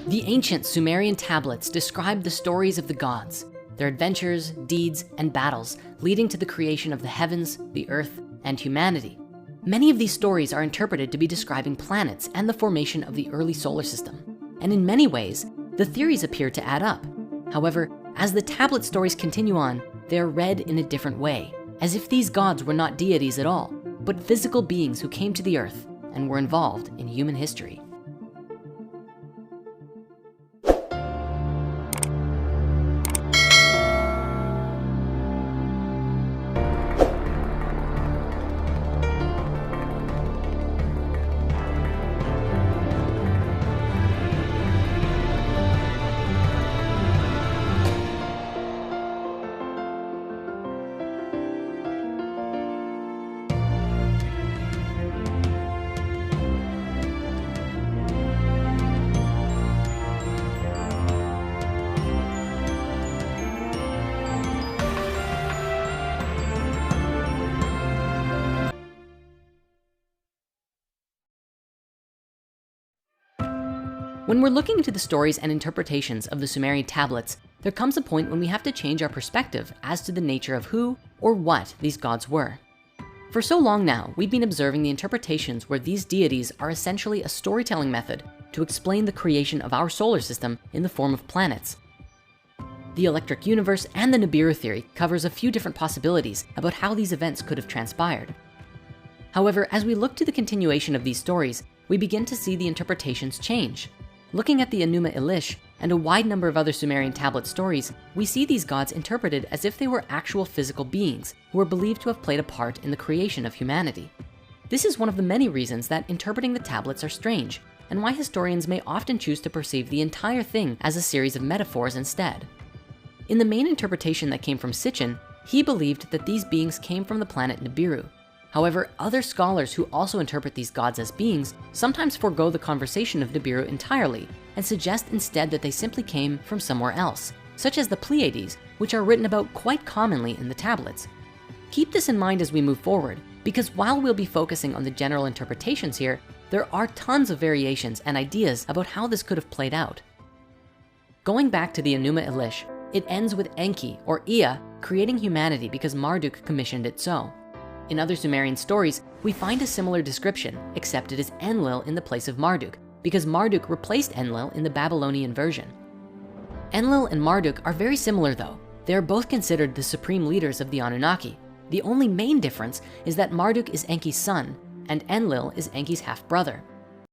The ancient Sumerian tablets describe the stories of the gods, their adventures, deeds, and battles leading to the creation of the heavens, the earth, and humanity. Many of these stories are interpreted to be describing planets and the formation of the early solar system. And in many ways, the theories appear to add up. However, as the tablet stories continue on, they are read in a different way, as if these gods were not deities at all, but physical beings who came to the earth and were involved in human history. When we're looking into the stories and interpretations of the Sumerian tablets, there comes a point when we have to change our perspective as to the nature of who or what these gods were. For so long now, we've been observing the interpretations where these deities are essentially a storytelling method to explain the creation of our solar system in the form of planets. The electric universe and the Nibiru theory covers a few different possibilities about how these events could have transpired. However, as we look to the continuation of these stories, we begin to see the interpretations change. Looking at the Enuma Elish and a wide number of other Sumerian tablet stories, we see these gods interpreted as if they were actual physical beings who were believed to have played a part in the creation of humanity. This is one of the many reasons that interpreting the tablets are strange, and why historians may often choose to perceive the entire thing as a series of metaphors instead. In the main interpretation that came from Sitchin, he believed that these beings came from the planet Nibiru. However, other scholars who also interpret these gods as beings sometimes forego the conversation of Nibiru entirely and suggest instead that they simply came from somewhere else, such as the Pleiades, which are written about quite commonly in the tablets. Keep this in mind as we move forward, because while we'll be focusing on the general interpretations here, there are tons of variations and ideas about how this could have played out. Going back to the Enuma Elish, it ends with Enki or Ea creating humanity because Marduk commissioned it so. In other Sumerian stories, we find a similar description, except it is Enlil in the place of Marduk, because Marduk replaced Enlil in the Babylonian version. Enlil and Marduk are very similar though. They are both considered the supreme leaders of the Anunnaki. The only main difference is that Marduk is Enki's son, and Enlil is Enki's half-brother.